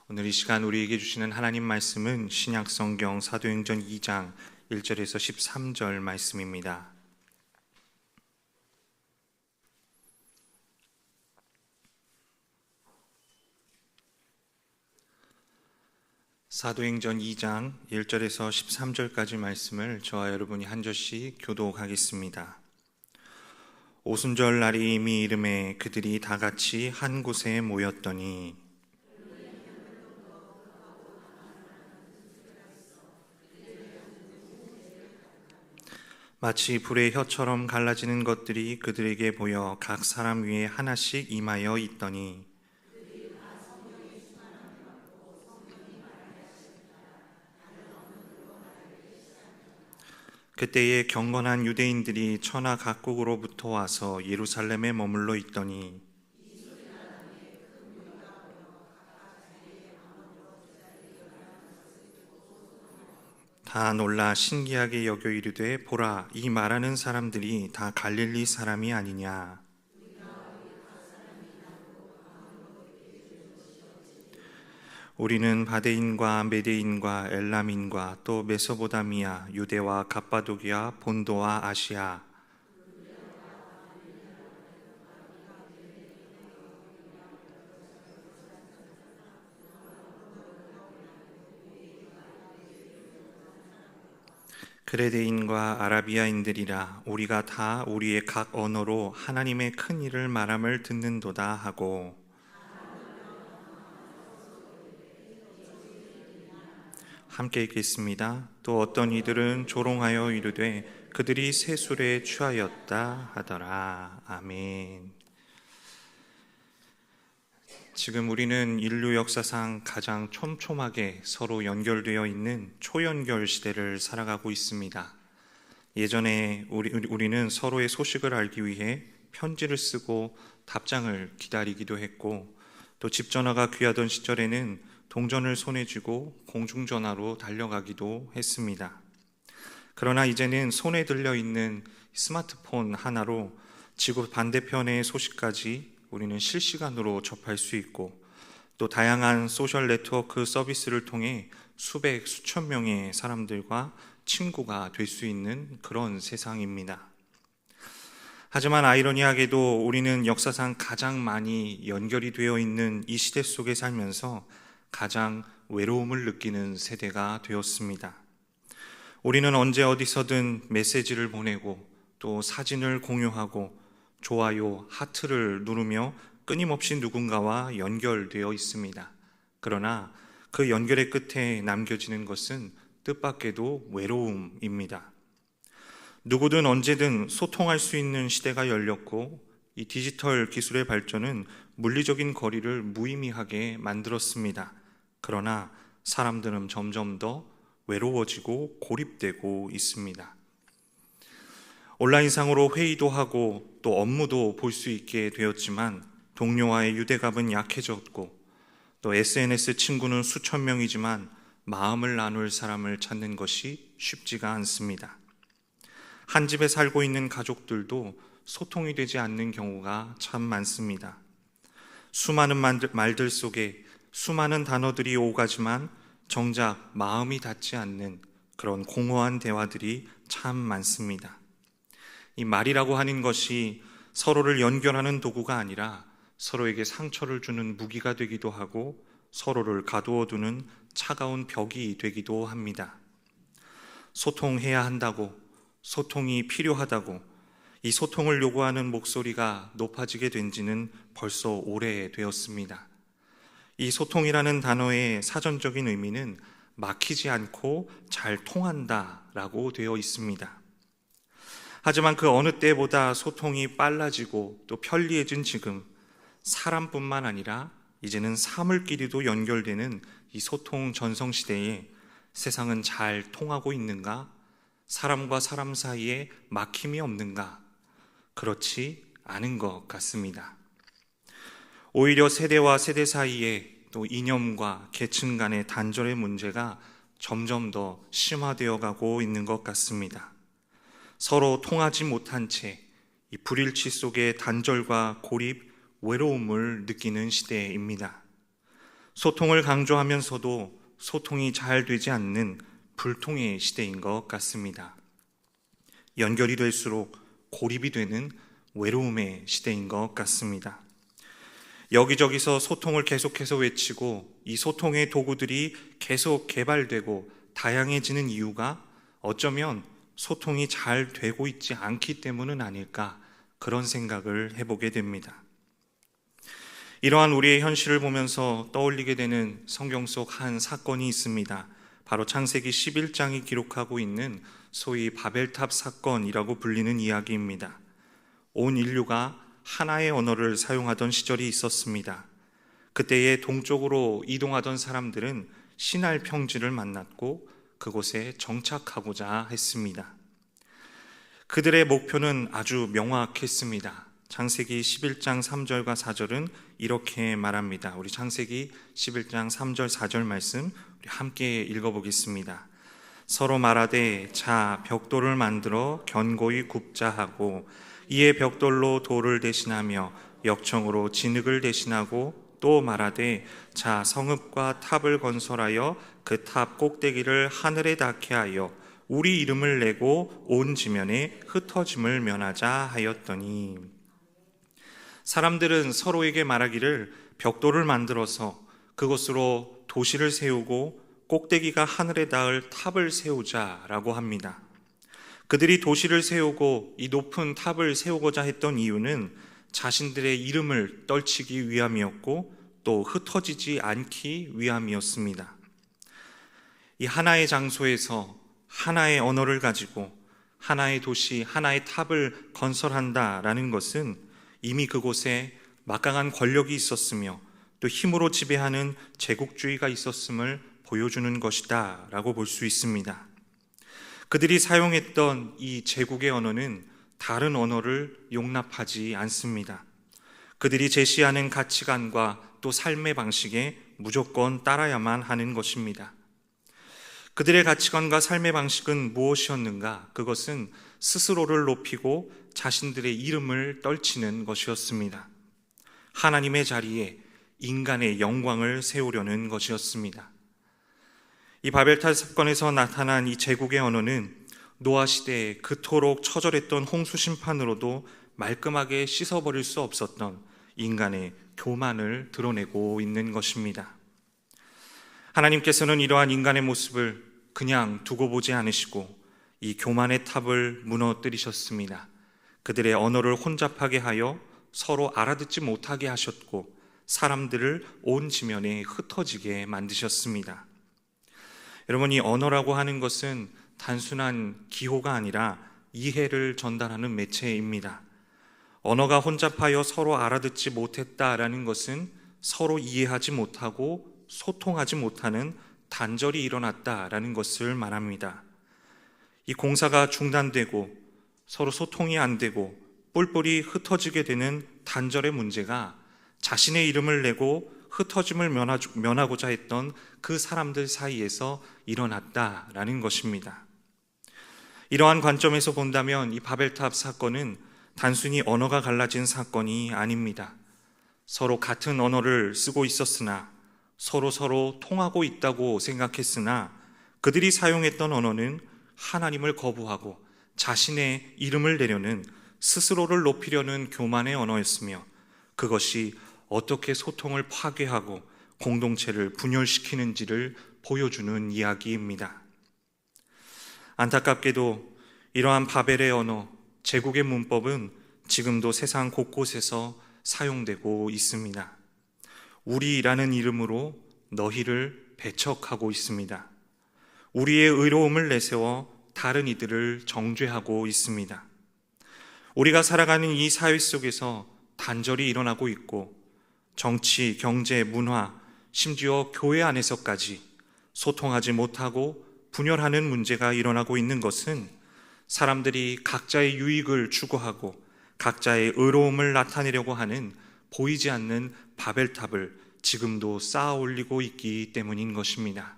오늘 이 시간 우리에게 주시는 하나님 말씀은 신약성경 사도행전 2장 1절에서 13절 말씀입니다. 사도행전 2장 1절에서 13절까지 말씀을 저와 여러분이 한 절씩 교독하겠습니다. 오순절 날이 이미 이름에 그들이 다 같이 한 곳에 모였더니 마치 불의 혀처럼 갈라지는 것들이 그들에게 보여 각 사람 위에 하나씩 임하여 있더니 그때에 경건한 유대인들이 천하 각국으로부터 와서 예루살렘에 머물러 있더니 다 놀라 신기하게 여겨 이르되 보라, 이 말하는 사람들이 다 갈릴리 사람이 아니냐. 우리는 바데인과 메데인과 엘람인과 또 메소보다미아, 유대와 갑바도기아, 본도와 아시아, 그레데인과 아라비아인들이라. 우리가 다 우리의 각 언어로 하나님의 큰 일을 말함을 듣는도다 하고 함께 읽겠습니다. 또 어떤 이들은 조롱하여 이르되 그들이 세술에 취하였다 하더라. 아멘. 지금 우리는 인류 역사상 가장 촘촘하게 서로 연결되어 있는 초연결 시대를 살아가고 있습니다. 예전에 우리는 서로의 소식을 알기 위해 편지를 쓰고 답장을 기다리기도 했고, 또 집전화가 귀하던 시절에는 동전을 손에 쥐고 공중전화로 달려가기도 했습니다. 그러나 이제는 손에 들려있는 스마트폰 하나로 지구 반대편의 소식까지 우리는 실시간으로 접할 수 있고, 또 다양한 소셜 네트워크 서비스를 통해 수백, 수천 명의 사람들과 친구가 될 수 있는 그런 세상입니다. 하지만 아이러니하게도 우리는 역사상 가장 많이 연결이 되어 있는 이 시대 속에 살면서 가장 외로움을 느끼는 세대가 되었습니다. 우리는 언제 어디서든 메시지를 보내고 또 사진을 공유하고 좋아요, 하트를 누르며 끊임없이 누군가와 연결되어 있습니다. 그러나 그 연결의 끝에 남겨지는 것은 뜻밖에도 외로움입니다. 누구든 언제든 소통할 수 있는 시대가 열렸고, 이 디지털 기술의 발전은 물리적인 거리를 무의미하게 만들었습니다. 그러나 사람들은 점점 더 외로워지고 고립되고 있습니다. 온라인상으로 회의도 하고 또 업무도 볼 수 있게 되었지만 동료와의 유대감은 약해졌고, 또 SNS 친구는 수천 명이지만 마음을 나눌 사람을 찾는 것이 쉽지가 않습니다. 한 집에 살고 있는 가족들도 소통이 되지 않는 경우가 참 많습니다. 수많은 말들 속에 수많은 단어들이 오가지만 정작 마음이 닿지 않는 그런 공허한 대화들이 참 많습니다. 이 말이라고 하는 것이 서로를 연결하는 도구가 아니라 서로에게 상처를 주는 무기가 되기도 하고 서로를 가두어 두는 차가운 벽이 되기도 합니다. 소통해야 한다고, 소통이 필요하다고, 이 소통을 요구하는 목소리가 높아지게 된 지는 벌써 오래되었습니다. 이 소통이라는 단어의 사전적인 의미는 막히지 않고 잘 통한다라고 되어 있습니다. 하지만 그 어느 때보다 소통이 빨라지고 또 편리해진 지금, 사람뿐만 아니라 이제는 사물끼리도 연결되는 이 소통 전성시대에 세상은 잘 통하고 있는가? 사람과 사람 사이에 막힘이 없는가? 그렇지 않은 것 같습니다. 오히려 세대와 세대 사이에 또 이념과 계층 간의 단절의 문제가 점점 더 심화되어 가고 있는 것 같습니다. 서로 통하지 못한 채 이 불일치 속에 단절과 고립, 외로움을 느끼는 시대입니다. 소통을 강조하면서도 소통이 잘 되지 않는 불통의 시대인 것 같습니다. 연결이 될수록 고립이 되는 외로움의 시대인 것 같습니다. 여기저기서 소통을 계속해서 외치고 이 소통의 도구들이 계속 개발되고 다양해지는 이유가 어쩌면 소통이 잘 되고 있지 않기 때문은 아닐까, 그런 생각을 해보게 됩니다. 이러한 우리의 현실을 보면서 떠올리게 되는 성경 속 한 사건이 있습니다. 바로 창세기 11장이 기록하고 있는 소위 바벨탑 사건이라고 불리는 이야기입니다. 온 인류가 하나의 언어를 사용하던 시절이 있었습니다. 그때에 동쪽으로 이동하던 사람들은 시날 평지를 만났고 그곳에 정착하고자 했습니다. 그들의 목표는 아주 명확했습니다. 창세기 11장 3절과 4절은 이렇게 말합니다. 우리 창세기 11장 3절 4절 말씀 우리 함께 읽어보겠습니다. 서로 말하되 자 벽돌을 만들어 견고히 굽자 하고 이에 벽돌로 돌을 대신하며 역청으로 진흙을 대신하고 또 말하되 자 성읍과 탑을 건설하여 그 탑 꼭대기를 하늘에 닿게 하여 우리 이름을 내고 온 지면에 흩어짐을 면하자 하였더니, 사람들은 서로에게 말하기를 벽돌을 만들어서 그곳으로 도시를 세우고 꼭대기가 하늘에 닿을 탑을 세우자라고 합니다. 그들이 도시를 세우고 이 높은 탑을 세우고자 했던 이유는 자신들의 이름을 떨치기 위함이었고 또 흩어지지 않기 위함이었습니다. 이 하나의 장소에서 하나의 언어를 가지고 하나의 도시, 하나의 탑을 건설한다라는 것은 이미 그곳에 막강한 권력이 있었으며 또 힘으로 지배하는 제국주의가 있었음을 보여주는 것이다 라고 볼 수 있습니다. 그들이 사용했던 이 제국의 언어는 다른 언어를 용납하지 않습니다. 그들이 제시하는 가치관과 또 삶의 방식에 무조건 따라야만 하는 것입니다. 그들의 가치관과 삶의 방식은 무엇이었는가? 그것은 스스로를 높이고 자신들의 이름을 떨치는 것이었습니다. 하나님의 자리에 인간의 영광을 세우려는 것이었습니다. 이 바벨탑 사건에서 나타난 이 제국의 언어는 노아 시대에 그토록 처절했던 홍수 심판으로도 말끔하게 씻어버릴 수 없었던 인간의 교만을 드러내고 있는 것입니다. 하나님께서는 이러한 인간의 모습을 그냥 두고 보지 않으시고 이 교만의 탑을 무너뜨리셨습니다. 그들의 언어를 혼잡하게 하여 서로 알아듣지 못하게 하셨고 사람들을 온 지면에 흩어지게 만드셨습니다. 여러분, 이 언어라고 하는 것은 단순한 기호가 아니라 이해를 전달하는 매체입니다. 언어가 혼잡하여 서로 알아듣지 못했다라는 것은 서로 이해하지 못하고 소통하지 못하는 단절이 일어났다라는 것을 말합니다. 이 공사가 중단되고 서로 소통이 안 되고 뿔뿔이 흩어지게 되는 단절의 문제가 자신의 이름을 내고 흩어짐을 면하고자 했던 그 사람들 사이에서 일어났다라는 것입니다. 이러한 관점에서 본다면 이 바벨탑 사건은 단순히 언어가 갈라진 사건이 아닙니다. 서로 같은 언어를 쓰고 있었으나 서로 통하고 있다고 생각했으나 그들이 사용했던 언어는 하나님을 거부하고 자신의 이름을 내려는, 스스로를 높이려는 교만의 언어였으며 그것이 어떻게 소통을 파괴하고 공동체를 분열시키는지를 보여주는 이야기입니다. 안타깝게도 이러한 바벨의 언어, 제국의 문법은 지금도 세상 곳곳에서 사용되고 있습니다. 우리라는 이름으로 너희를 배척하고 있습니다. 우리의 의로움을 내세워 다른 이들을 정죄하고 있습니다. 우리가 살아가는 이 사회 속에서 단절이 일어나고 있고 정치, 경제, 문화, 심지어 교회 안에서까지 소통하지 못하고 분열하는 문제가 일어나고 있는 것은 사람들이 각자의 유익을 추구하고 각자의 의로움을 나타내려고 하는 보이지 않는 바벨탑을 지금도 쌓아 올리고 있기 때문인 것입니다.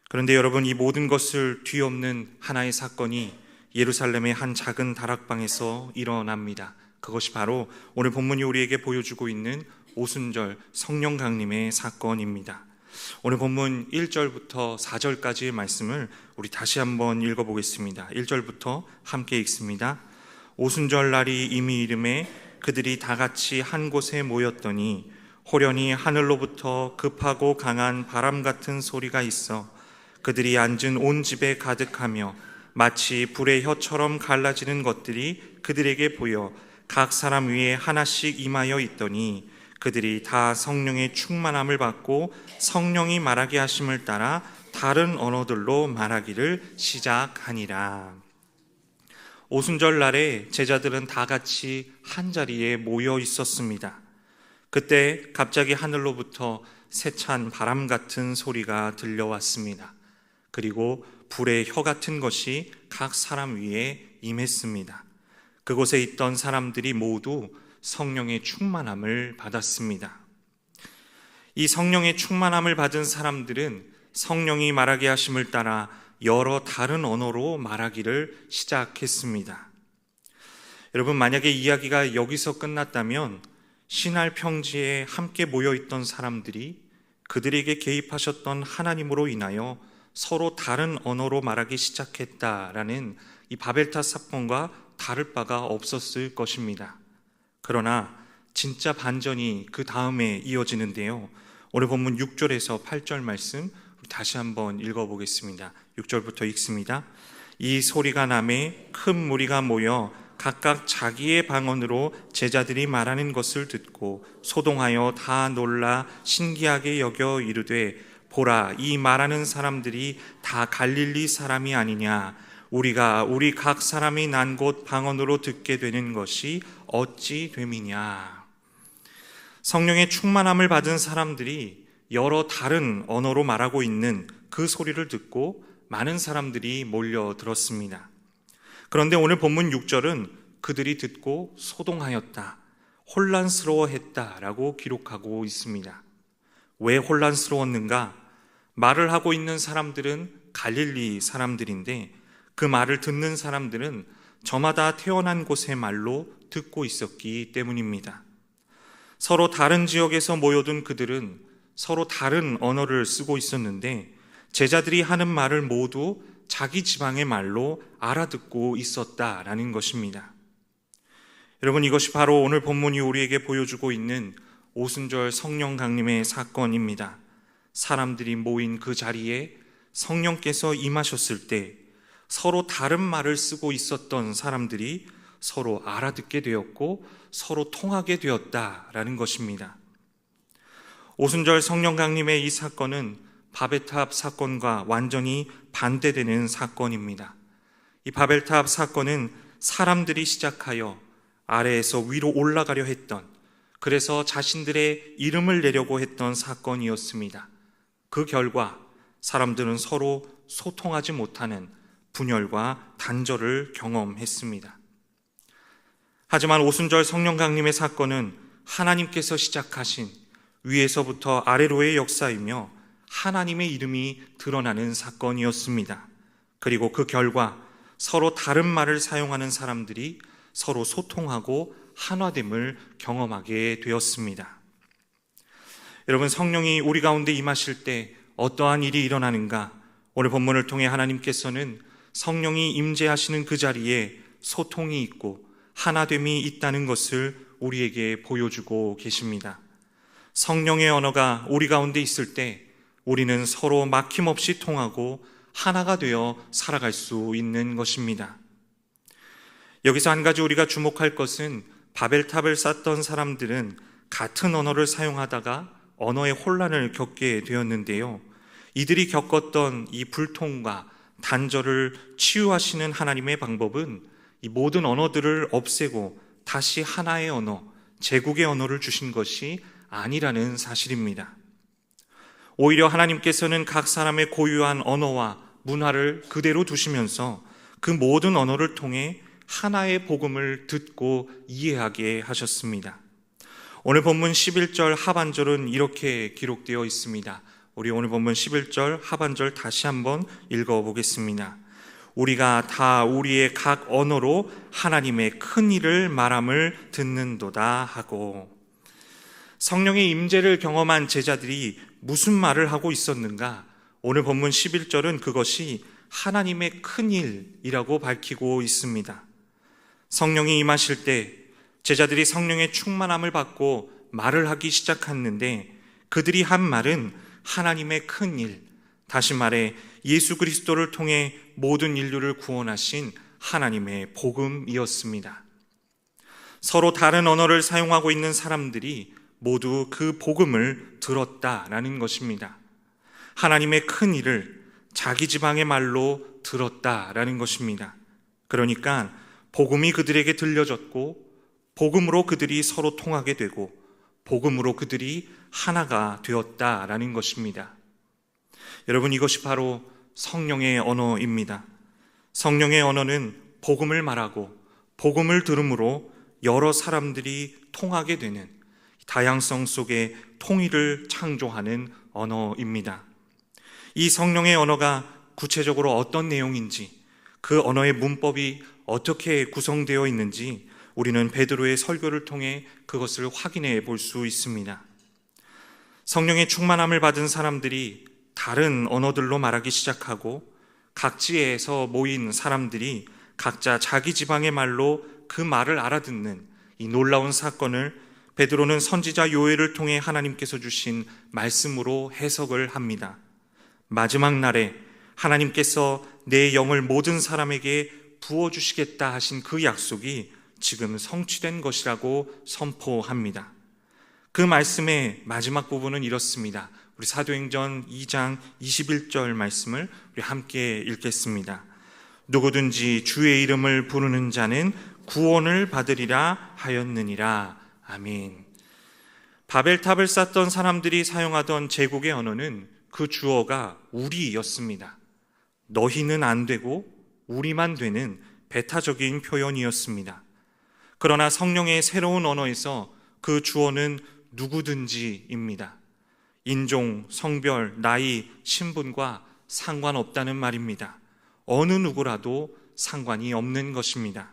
그런데 여러분, 이 모든 것을 뒤엎는 하나의 사건이 예루살렘의 한 작은 다락방에서 일어납니다. 그것이 바로 오늘 본문이 우리에게 보여주고 있는 오순절 성령 강림의 사건입니다. 오늘 본문 1절부터 4절까지의 말씀을 우리 다시 한번 읽어보겠습니다. 1절부터 함께 읽습니다. 오순절 날이 이미 이름에 그들이 다 같이 한 곳에 모였더니 호련히 하늘로부터 급하고 강한 바람 같은 소리가 있어 그들이 앉은 온 집에 가득하며 마치 불의 혀처럼 갈라지는 것들이 그들에게 보여 각 사람 위에 하나씩 임하여 있더니 그들이 다 성령의 충만함을 받고 성령이 말하게 하심을 따라 다른 언어들로 말하기를 시작하니라. 오순절 날에 제자들은 다 같이 한자리에 모여 있었습니다. 그때 갑자기 하늘로부터 세찬 바람 같은 소리가 들려왔습니다. 그리고 불의 혀 같은 것이 각 사람 위에 임했습니다. 그곳에 있던 사람들이 모두 성령의 충만함을 받았습니다. 이 성령의 충만함을 받은 사람들은 성령이 말하게 하심을 따라 여러 다른 언어로 말하기를 시작했습니다. 여러분, 만약에 이야기가 여기서 끝났다면 신할 평지에 함께 모여있던 사람들이 그들에게 개입하셨던 하나님으로 인하여 서로 다른 언어로 말하기 시작했다라는 이 바벨탑 사건과 다를 바가 없었을 것입니다. 그러나 진짜 반전이 그 다음에 이어지는데요. 오늘 본문 6절에서 8절 말씀 다시 한번 읽어보겠습니다. 6절부터 읽습니다. 이 소리가 나매 큰 무리가 모여 각각 자기의 방언으로 제자들이 말하는 것을 듣고 소동하여 다 놀라 신기하게 여겨 이르되 보라, 이 말하는 사람들이 다 갈릴리 사람이 아니냐. 우리가 우리 각 사람이 난 곳 방언으로 듣게 되는 것이 어찌 됨이냐. 성령의 충만함을 받은 사람들이 여러 다른 언어로 말하고 있는 그 소리를 듣고 많은 사람들이 몰려들었습니다. 그런데 오늘 본문 6절은 그들이 듣고 소동하였다, 혼란스러워했다라고 기록하고 있습니다. 왜 혼란스러웠는가? 말을 하고 있는 사람들은 갈릴리 사람들인데 그 말을 듣는 사람들은 저마다 태어난 곳의 말로 듣고 있었기 때문입니다. 서로 다른 지역에서 모여든 그들은 서로 다른 언어를 쓰고 있었는데 제자들이 하는 말을 모두 자기 지방의 말로 알아듣고 있었다라는 것입니다. 여러분, 이것이 바로 오늘 본문이 우리에게 보여주고 있는 오순절 성령 강림의 사건입니다. 사람들이 모인 그 자리에 성령께서 임하셨을 때 서로 다른 말을 쓰고 있었던 사람들이 서로 알아듣게 되었고 서로 통하게 되었다라는 것입니다. 오순절 성령 강림의 이 사건은 바벨탑 사건과 완전히 반대되는 사건입니다. 이 바벨탑 사건은 사람들이 시작하여 아래에서 위로 올라가려 했던, 그래서 자신들의 이름을 내려고 했던 사건이었습니다. 그 결과 사람들은 서로 소통하지 못하는 분열과 단절을 경험했습니다. 하지만 오순절 성령 강림의 사건은 하나님께서 시작하신 위에서부터 아래로의 역사이며 하나님의 이름이 드러나는 사건이었습니다. 그리고 그 결과 서로 다른 말을 사용하는 사람들이 서로 소통하고 한화됨을 경험하게 되었습니다. 여러분, 성령이 우리 가운데 임하실 때 어떠한 일이 일어나는가? 오늘 본문을 통해 하나님께서는 성령이 임재하시는 그 자리에 소통이 있고 하나됨이 있다는 것을 우리에게 보여주고 계십니다. 성령의 언어가 우리 가운데 있을 때 우리는 서로 막힘없이 통하고 하나가 되어 살아갈 수 있는 것입니다. 여기서 한 가지 우리가 주목할 것은 바벨탑을 쌓던 사람들은 같은 언어를 사용하다가 언어의 혼란을 겪게 되었는데요. 이들이 겪었던 이 불통과 단절을 치유하시는 하나님의 방법은 이 모든 언어들을 없애고 다시 하나의 언어, 제국의 언어를 주신 것이 아니라는 사실입니다. 오히려 하나님께서는 각 사람의 고유한 언어와 문화를 그대로 두시면서 그 모든 언어를 통해 하나의 복음을 듣고 이해하게 하셨습니다. 오늘 본문 11절 하반절은 이렇게 기록되어 있습니다. 우리 오늘 본문 11절 하반절 다시 한번 읽어보겠습니다. 우리가 다 우리의 각 언어로 하나님의 큰 일을 말함을 듣는도다 하고, 성령의 임재를 경험한 제자들이 무슨 말을 하고 있었는가? 오늘 본문 11절은 그것이 하나님의 큰 일이라고 밝히고 있습니다. 성령이 임하실 때 제자들이 성령의 충만함을 받고 말을 하기 시작했는데 그들이 한 말은 하나님의 큰 일, 다시 말해 예수 그리스도를 통해 모든 인류를 구원하신 하나님의 복음이었습니다. 서로 다른 언어를 사용하고 있는 사람들이 모두 그 복음을 들었다라는 것입니다. 하나님의 큰 일을 자기 지방의 말로 들었다라는 것입니다. 그러니까 복음이 그들에게 들려졌고 복음으로 그들이 서로 통하게 되고 복음으로 그들이 하나가 되었다라는 것입니다. 여러분, 이것이 바로 성령의 언어입니다. 성령의 언어는 복음을 말하고 복음을 들음으로 여러 사람들이 통하게 되는 다양성 속에 통일을 창조하는 언어입니다. 이 성령의 언어가 구체적으로 어떤 내용인지, 그 언어의 문법이 어떻게 구성되어 있는지 우리는 베드로의 설교를 통해 그것을 확인해 볼 수 있습니다. 성령의 충만함을 받은 사람들이 다른 언어들로 말하기 시작하고 각지에서 모인 사람들이 각자 자기 지방의 말로 그 말을 알아듣는 이 놀라운 사건을 베드로는 선지자 요엘을 통해 하나님께서 주신 말씀으로 해석을 합니다. 마지막 날에 하나님께서 내 영을 모든 사람에게 부어주시겠다 하신 그 약속이 지금 성취된 것이라고 선포합니다. 그 말씀의 마지막 부분은 이렇습니다. 우리 사도행전 2장 21절 말씀을 우리 함께 읽겠습니다. 누구든지 주의 이름을 부르는 자는 구원을 받으리라 하였느니라. 아멘. 바벨탑을 쌓던 사람들이 사용하던 제국의 언어는 그 주어가 우리였습니다. 너희는 안 되고 우리만 되는 배타적인 표현이었습니다. 그러나 성령의 새로운 언어에서 그 주어는 누구든지입니다. 인종, 성별, 나이, 신분과 상관없다는 말입니다. 어느 누구라도 상관이 없는 것입니다.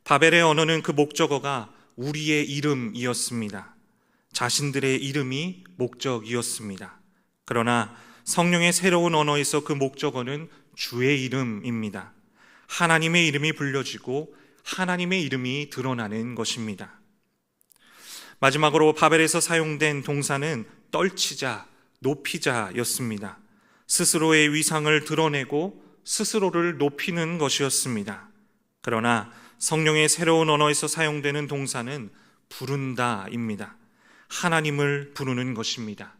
바벨의 언어는 그 목적어가 우리의 이름이었습니다. 자신들의 이름이 목적이었습니다. 그러나 성령의 새로운 언어에서 그 목적어는 주의 이름입니다. 하나님의 이름이 불려지고 하나님의 이름이 드러나는 것입니다. 마지막으로 바벨에서 사용된 동사는 떨치자, 높이자였습니다. 스스로의 위상을 드러내고 스스로를 높이는 것이었습니다. 그러나 성령의 새로운 언어에서 사용되는 동사는 부른다입니다. 하나님을 부르는 것입니다.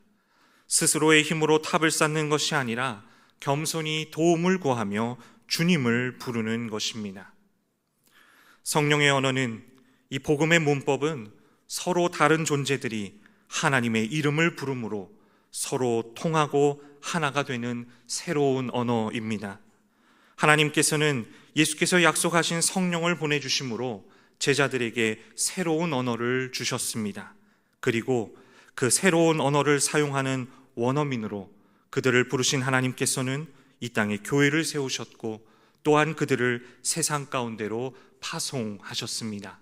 스스로의 힘으로 탑을 쌓는 것이 아니라 겸손히 도움을 구하며 주님을 부르는 것입니다. 성령의 언어는, 이 복음의 문법은 서로 다른 존재들이 하나님의 이름을 부름으로 서로 통하고 하나가 되는 새로운 언어입니다. 하나님께서는 예수께서 약속하신 성령을 보내주심으로 제자들에게 새로운 언어를 주셨습니다. 그리고 그 새로운 언어를 사용하는 원어민으로 그들을 부르신 하나님께서는 이 땅에 교회를 세우셨고 또한 그들을 세상 가운데로 파송하셨습니다.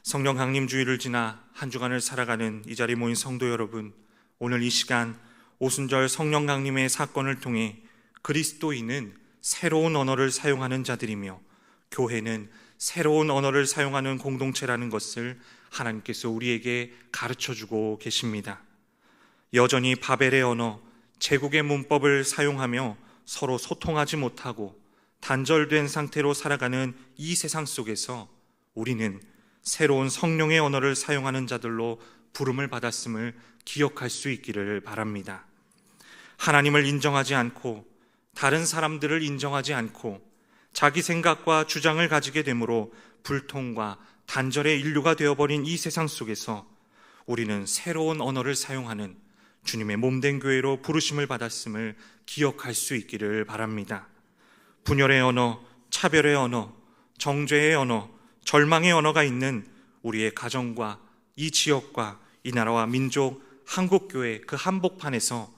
성령 강림주일을 지나 한 주간을 살아가는 이 자리에 모인 성도 여러분, 오늘 이 시간 오순절 성령 강림의 사건을 통해 그리스도인은 새로운 언어를 사용하는 자들이며 교회는 새로운 언어를 사용하는 공동체라는 것을 하나님께서 우리에게 가르쳐주고 계십니다. 여전히 바벨의 언어, 제국의 문법을 사용하며 서로 소통하지 못하고 단절된 상태로 살아가는 이 세상 속에서 우리는 새로운 성령의 언어를 사용하는 자들로 부름을 받았음을 기억할 수 있기를 바랍니다. 하나님을 인정하지 않고 다른 사람들을 인정하지 않고 자기 생각과 주장을 가지게 되므로 불통과 단절의 인류가 되어버린 이 세상 속에서 우리는 새로운 언어를 사용하는 주님의 몸된 교회로 부르심을 받았음을 기억할 수 있기를 바랍니다. 분열의 언어, 차별의 언어, 정죄의 언어, 절망의 언어가 있는 우리의 가정과 이 지역과 이 나라와 민족, 한국교회 그 한복판에서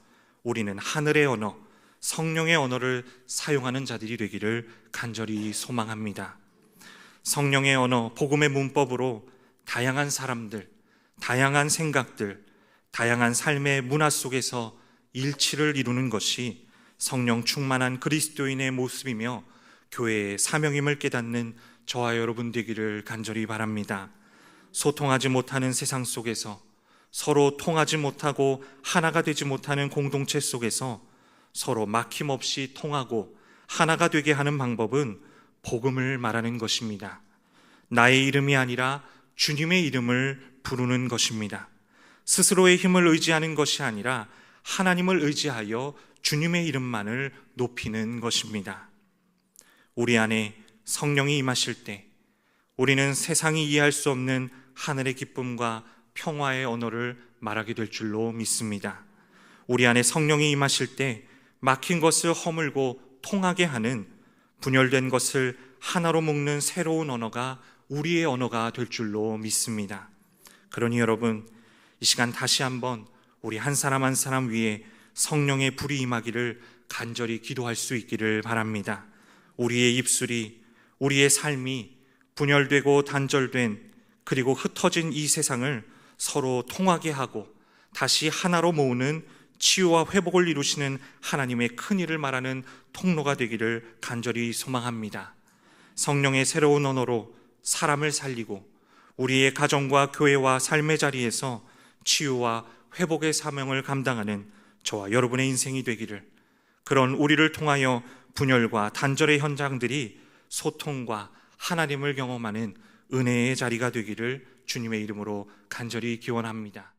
우리는 하늘의 언어, 성령의 언어를 사용하는 자들이 되기를 간절히 소망합니다. 성령의 언어, 복음의 문법으로 다양한 사람들, 다양한 생각들, 다양한 삶의 문화 속에서 일치를 이루는 것이 성령 충만한 그리스도인의 모습이며 교회의 사명임을 깨닫는 저와 여러분 되기를 간절히 바랍니다. 소통하지 못하는 세상 속에서, 서로 통하지 못하고 하나가 되지 못하는 공동체 속에서 서로 막힘없이 통하고 하나가 되게 하는 방법은 복음을 말하는 것입니다. 나의 이름이 아니라 주님의 이름을 부르는 것입니다. 스스로의 힘을 의지하는 것이 아니라 하나님을 의지하여 주님의 이름만을 높이는 것입니다. 우리 안에 성령이 임하실 때 우리는 세상이 이해할 수 없는 하늘의 기쁨과 평화의 언어를 말하게 될 줄로 믿습니다. 우리 안에 성령이 임하실 때 막힌 것을 허물고 통하게 하는, 분열된 것을 하나로 묶는 새로운 언어가 우리의 언어가 될 줄로 믿습니다. 그러니 여러분, 이 시간 다시 한번 우리 한 사람 한 사람 위에 성령의 불이 임하기를 간절히 기도할 수 있기를 바랍니다. 우리의 입술이, 우리의 삶이 분열되고 단절된, 그리고 흩어진 이 세상을 서로 통하게 하고 다시 하나로 모으는 치유와 회복을 이루시는 하나님의 큰 일을 말하는 통로가 되기를 간절히 소망합니다. 성령의 새로운 언어로 사람을 살리고 우리의 가정과 교회와 삶의 자리에서 치유와 회복의 사명을 감당하는 저와 여러분의 인생이 되기를, 그런 우리를 통하여 분열과 단절의 현장들이 소통과 하나님을 경험하는 은혜의 자리가 되기를 주님의 이름으로 간절히 기원합니다.